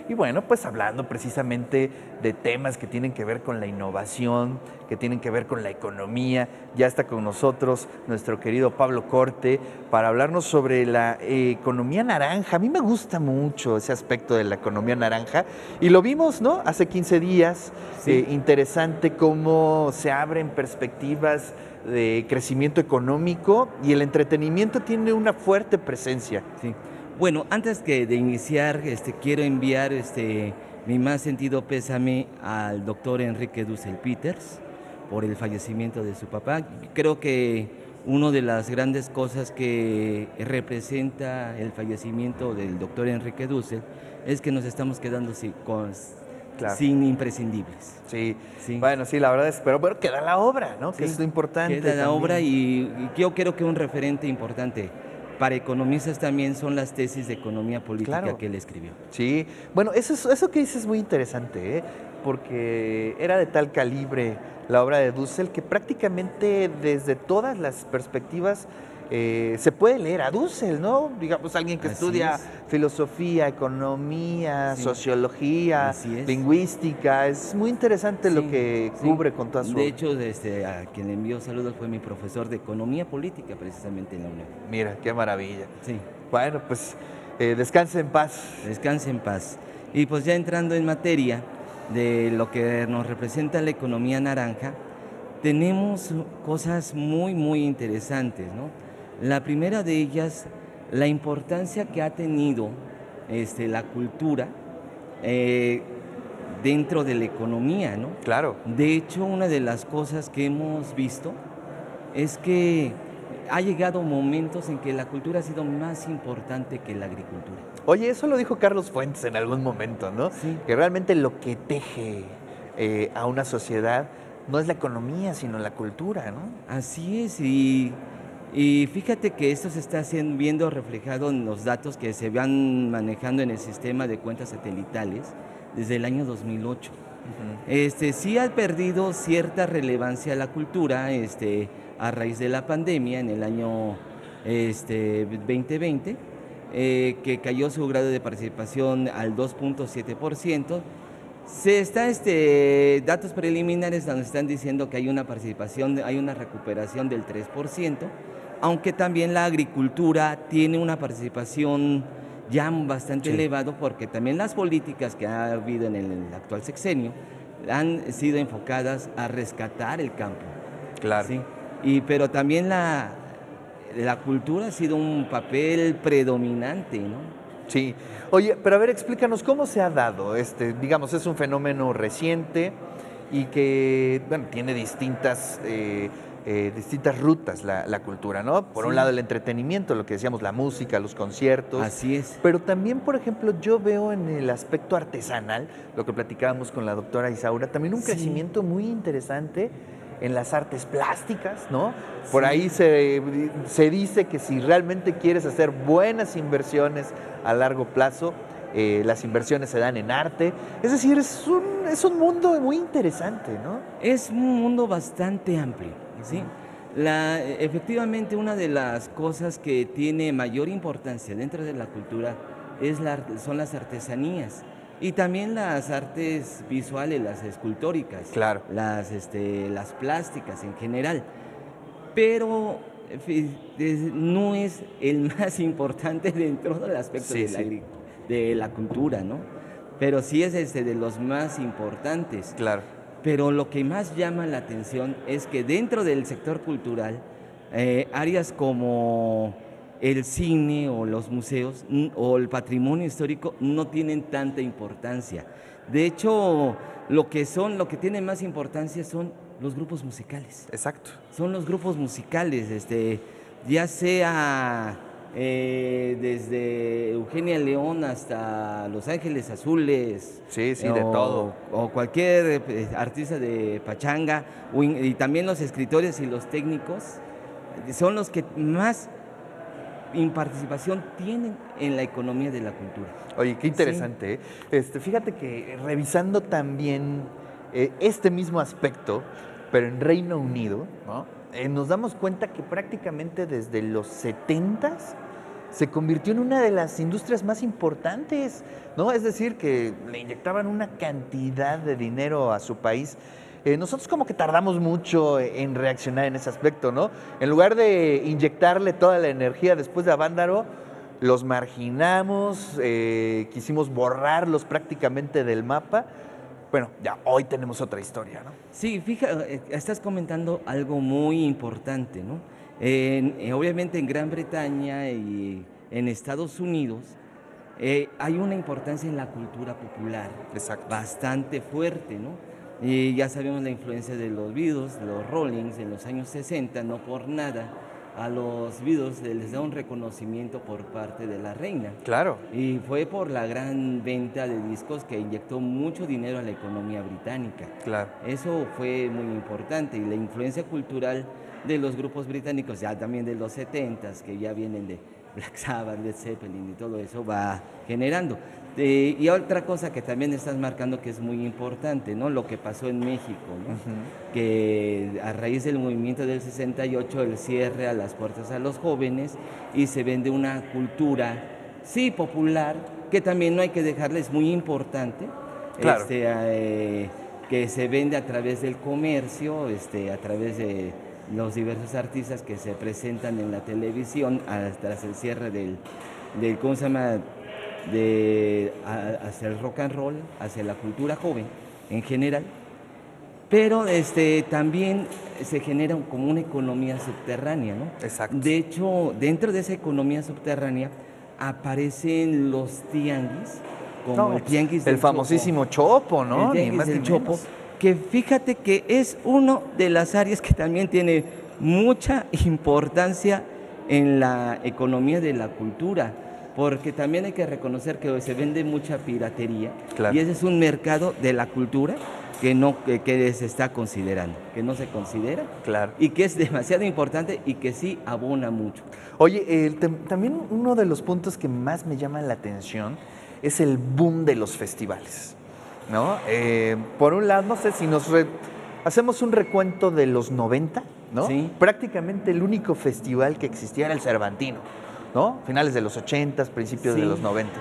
Y bueno, pues hablando precisamente de temas que tienen que ver con la innovación, que tienen que ver con la economía. Ya está con nosotros nuestro querido Pablo Corte para hablarnos sobre la economía naranja. A mí me gusta mucho ese aspecto de la economía naranja y lo vimos, ¿no? Hace 15 días, Sí. interesante cómo se abren perspectivas de crecimiento económico y el entretenimiento tiene una fuerte presencia. Sí. Bueno, antes que de iniciar, quiero enviar mi más sentido pésame al doctor Enrique Dussel Peters por el fallecimiento de su papá. Creo que una de las grandes cosas que representa el fallecimiento del doctor Enrique Dussel es que nos estamos quedando Claro. sin imprescindibles. Sí, Sí, bueno, sí, la verdad es, pero bueno, queda la obra, ¿no? Que sí, es lo importante queda la obra también. y yo creo que un referente importante para economistas también son las tesis de economía política Claro. que él escribió. Sí, bueno, eso que dices es muy interesante, ¿eh? Porque era de tal calibre la obra de Dussel que prácticamente desde todas las perspectivas se puede leer a Dussel, ¿no? Digamos, alguien que Así estudia es, filosofía, economía, sí, sociología, así es, lingüística, es muy interesante lo sí, que sí. cubre con toda su De obra. hecho, a quien le envió saludos fue mi profesor de economía política precisamente en la UNAM. Mira, qué maravilla. Sí, Bueno, pues descanse en paz. descanse en paz. Y pues ya entrando en materia de lo que nos representa la economía naranja, tenemos cosas muy interesantes, ¿no? La primera de ellas, la importancia que ha tenido la cultura eh, dentro de la economía, ¿no? Claro. De hecho, una de las cosas que hemos visto es que ha llegado momentos en que la cultura ha sido más importante que la agricultura. Oye, eso lo dijo Carlos Fuentes en algún momento, ¿no? Sí, Que realmente lo que teje a una sociedad no es la economía, sino la cultura, ¿no? así es. Y fíjate que esto se está viendo reflejado en los datos que se van manejando en el sistema de cuentas satelitales desde el año 2008. Ujú. Sí ha perdido cierta relevancia la cultura, a raíz de la pandemia en el año 2020, que cayó su grado de participación al 2.7%. Se está datos preliminares donde están diciendo que hay una participación, hay una recuperación del 3%, aunque también la agricultura tiene una participación ya bastante Sí, elevado porque también las políticas que ha habido en el actual sexenio han sido enfocadas a rescatar el campo, claro. ¿sí? Pero también la cultura ha sido un papel predominante, ¿no? Sí. Oye, pero a ver, explícanos cómo se ha dado digamos, es un fenómeno reciente y que, bueno, tiene distintas rutas la cultura, ¿no? Por un Sí, lado el entretenimiento, lo que decíamos, la música, los conciertos, así es. pero también, por ejemplo, yo veo en el aspecto artesanal, lo que platicábamos con la doctora Isaura, también un Sí, crecimiento muy interesante en las artes plásticas, ¿no? Por ahí sí. se dice que si realmente quieres hacer buenas inversiones a largo plazo, las inversiones se dan en arte. Es decir, es un mundo muy interesante, ¿no? Es un mundo bastante amplio, ¿sí? Ujú. Efectivamente, una de las cosas que tiene mayor importancia dentro de la cultura son las artesanías y también las artes visuales, las escultóricas, Claro. las plásticas en general. Pero no es el más importante dentro del aspecto Sí, sí, de la cultura, ¿no? Pero sí es de los más importantes. claro. Pero lo que más llama la atención es que dentro del sector cultural, áreas como el cine o los museos o el patrimonio histórico no tienen tanta importancia. De hecho, lo que tiene más importancia son los grupos musicales. Exacto. Son los grupos musicales, ya sea desde Eugenia León hasta Los Ángeles Azules, Sí, sí, de todo. o cualquier artista de pachanga, y también los escritores y los técnicos, son los que más participación tienen en la economía de la cultura. Oye, qué Sí, interesante, ¿eh? Fíjate que revisando también este mismo aspecto, pero en Reino Unido, ¿no? Nos damos cuenta que prácticamente desde los 70 se convirtió en una de las industrias más importantes, ¿no? Es decir, que le inyectaban una cantidad de dinero a su país. Nosotros como que tardamos mucho en reaccionar en ese aspecto, ¿no? En lugar de inyectarle toda la energía después de Avándaro, los marginamos, quisimos borrarlos prácticamente del mapa. Bueno, ya hoy tenemos otra historia, ¿no? Sí, fíjate, estás comentando algo muy importante, ¿no? Obviamente en Gran Bretaña y en Estados Unidos hay una importancia en la cultura popular. Exacto. Bastante fuerte, ¿no? Y ya sabemos la influencia de los Beatles, de los Rollings en los años 60, no por nada a los Beatles les da un reconocimiento por parte de la reina. Claro. Y fue por la gran venta de discos que inyectó mucho dinero a la economía británica. Claro. Eso fue muy importante y la influencia cultural de los grupos británicos, ya también de los 70s, que ya vienen de Black Sabbath, Led Zeppelin y todo eso, va generando. Y otra cosa que también estás marcando que es muy importante, ¿no? Lo que pasó en México, ¿no? Que a raíz del movimiento del 68, el cierre a las puertas a los jóvenes y se vende una cultura, sí, popular, que también no hay que dejarla, es muy importante, Claro. que se vende a través del comercio, a través de los diversos artistas que se presentan en la televisión tras el cierre del ¿cómo se llama? Hacia el rock and roll, hacia la cultura joven en general, pero también se genera como una economía subterránea, ¿no? Exacto. De hecho, dentro de esa economía subterránea aparecen los tianguis, como el tianguis del el famosísimo Chopo, ¿no? El tianguis del Chopo, que fíjate que es una de las áreas que también tiene mucha importancia en la economía de la cultura, porque también hay que reconocer que se vende mucha piratería, claro. Y ese es un mercado de la cultura que se está considerando, que no se considera, claro. Y que es demasiado importante y que sí abona mucho. Oye, también uno de los puntos que más me llama la atención es el boom de los festivales, ¿no? Por un lado, no sé si hacemos un recuento de los 90, ¿no? Sí. Prácticamente el único festival que existía era el Cervantino, ¿no? Finales de los 80, principios de los 90.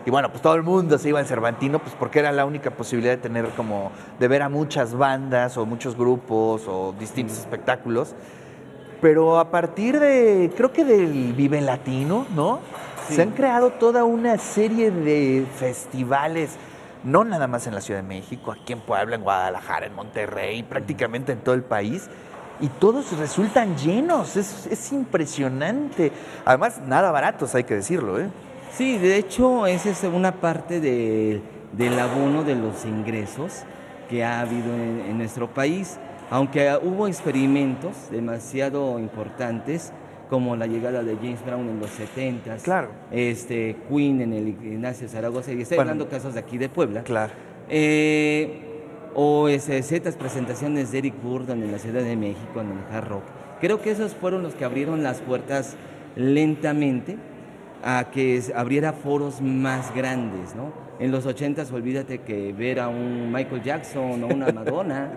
Y bueno, pues todo el mundo se iba al Cervantino, pues porque era la única posibilidad de ver a muchas bandas o muchos grupos o distintos espectáculos. Pero a partir creo que del Vive Latino, ¿no? Sí. Se han creado toda una serie de festivales, no nada más en la Ciudad de México, aquí en Puebla, en Guadalajara, en Monterrey, prácticamente en todo el país. Y todos resultan llenos, es impresionante. Además, nada baratos, hay que decirlo, ¿eh? Sí, de hecho, esa es una parte del abono de los ingresos que ha habido en nuestro país. Aunque hubo experimentos demasiado importantes, como la llegada de James Brown en los 70s, claro. Queen en el Ignacio Zaragoza, y estoy hablando casos de aquí de Puebla. Claro. O ciertas presentaciones de Eric Burdon en la Ciudad de México, en el Hard Rock. Creo que esos fueron los que abrieron las puertas lentamente a que abriera foros más grandes, ¿no? En los 80s, olvídate que ver a un Michael Jackson o una Madonna,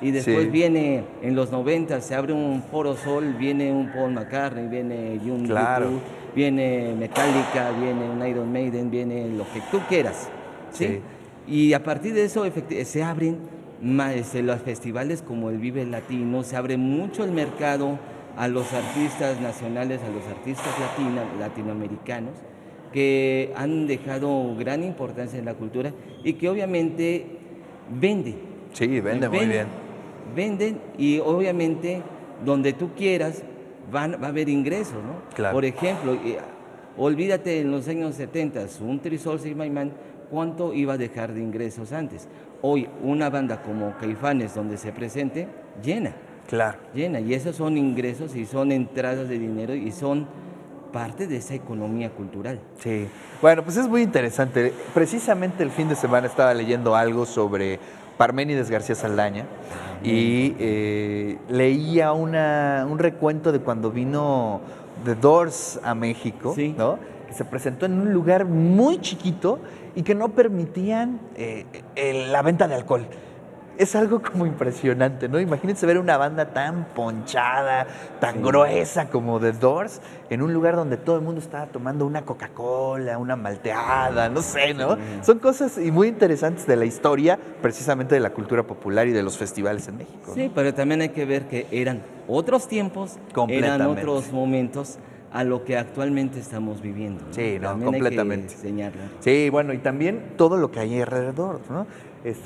y después viene, en los 90s, se abre un Foro Sol, viene un Paul McCartney, viene Jung, YouTube, viene Metallica, viene un Iron Maiden, viene lo que tú quieras, ¿sí? Y a partir de eso se abren más, los festivales como el Vive Latino, se abre mucho el mercado a los artistas nacionales, a los artistas latinoamericanos, que han dejado gran importancia en la cultura y que obviamente venden. Sí, venden muy bien. Venden y obviamente donde tú quieras va a haber ingresos, ¿no? Claro. Por ejemplo, olvídate en los años 70, un Three Souls in My Mind, ¿cuánto iba a dejar de ingresos antes? Hoy una banda como Caifanes, donde se presente, llena. Claro. Llena, y esos son ingresos y son entradas de dinero y son parte de esa economía cultural. Sí, bueno, pues es muy interesante. Precisamente el fin de semana estaba leyendo algo sobre Parménides García Saldaña y leía un recuento de cuando vino The Doors a México, ¿no? Que se presentó en un lugar muy chiquito y que no permitían la venta de alcohol. es algo como impresionante, ¿no? Imagínense ver una banda tan ponchada, tan gruesa como The Doors, en un lugar donde todo el mundo estaba tomando una Coca-Cola, una malteada, no sé, ¿no? Sí. Son cosas muy interesantes de la historia, precisamente de la cultura popular y de los festivales en México, Sí, ¿no? pero también hay que ver que eran otros tiempos, eran Completamente. otros momentos a lo que actualmente estamos viviendo, ¿no? Sí, no, También hay que completamente. señalar. Sí, bueno, y también todo lo que hay alrededor, ¿no?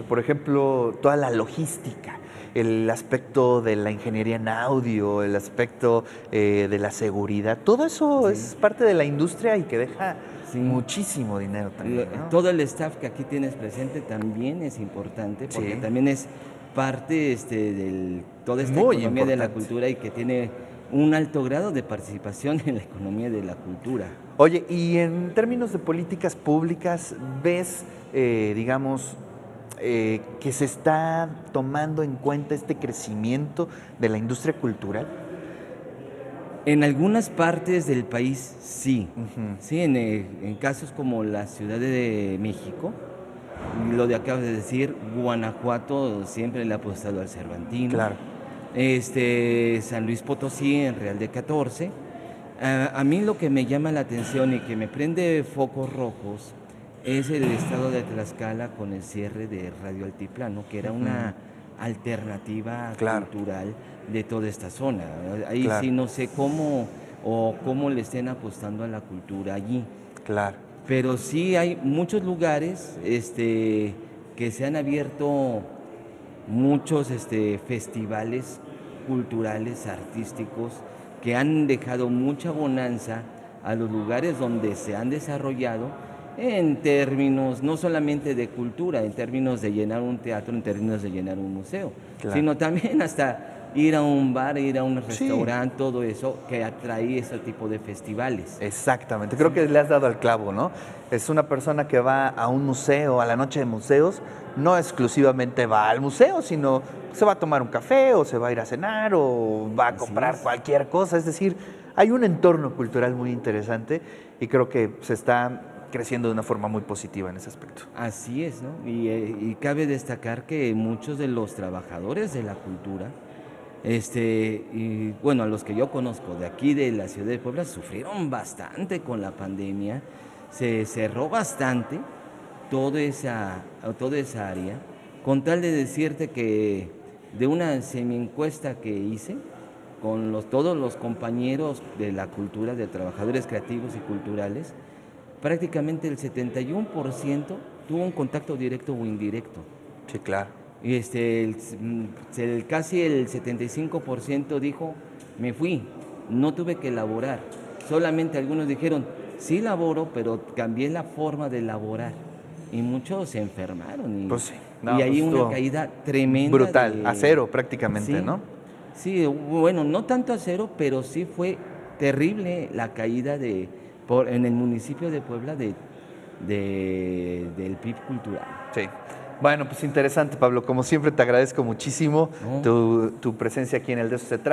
Por ejemplo, toda la logística, el aspecto de la ingeniería en audio, el aspecto de la seguridad, todo eso Sí, es parte de la industria y que deja sí. muchísimo dinero también, ¿no? Todo el staff que aquí tienes presente también es importante porque Sí, también es parte de toda esta muy economía de la importante. cultura y que tiene un alto grado de participación en la economía de la cultura. Oye, y en términos de políticas públicas, ¿ves, digamos, que se está tomando en cuenta este crecimiento de la industria cultural? En algunas partes del país sí, Ujú, sí, en casos como la Ciudad de México, lo de acabas de decir, Guanajuato siempre le ha apostado al Cervantino, claro. San Luis Potosí en Real de 14. A mí lo que me llama la atención y que me prende focos rojos es el estado de Tlaxcala con el cierre de Radio Altiplano, que era Ujú, una alternativa claro, cultural de toda esta zona. Ahí claro, sí no sé cómo o cómo le estén apostando a la cultura allí. claro. Pero sí hay muchos lugares que se han abierto muchos festivales culturales, artísticos, que han dejado mucha bonanza a los lugares donde se han desarrollado en términos no solamente de cultura, en términos de llenar un teatro, en términos de llenar un museo, Claro. sino también hasta ir a un bar, ir a un Sí, restaurante, todo eso que atrae ese tipo de festivales. exactamente. Creo que le has dado al clavo, ¿no? Es una persona que va a un museo, a la noche de museos, no exclusivamente va al museo, sino se va a tomar un café o se va a ir a cenar o va a Así comprar es. cualquier cosa. Es decir, hay un entorno cultural muy interesante y creo que se está creciendo de una forma muy positiva en ese aspecto. Así es, ¿no? Y cabe destacar que muchos de los trabajadores de la cultura, y bueno, a los que yo conozco de aquí de la ciudad de Puebla, sufrieron bastante con la pandemia, se cerró bastante toda esa área, con tal de decirte que de una semi-encuesta que hice con todos los compañeros de la cultura, de trabajadores creativos y culturales, prácticamente el 71% tuvo un contacto directo o indirecto. Sí, claro. Y casi el 75% dijo, me fui, no tuve que laborar. Solamente algunos dijeron, sí laboro, pero cambié la forma de laborar. Y muchos se enfermaron Pues sí, y no, pues hay una estuvo caída tremenda brutal, a de... cero prácticamente, Sí, ¿no? sí, bueno, no tanto a cero, pero sí fue terrible la caída en el municipio de Puebla del PIB cultural. Sí. Bueno, pues interesante, Pablo. Como siempre, te agradezco muchísimo ¿No? tu presencia aquí en el De Eso se trata.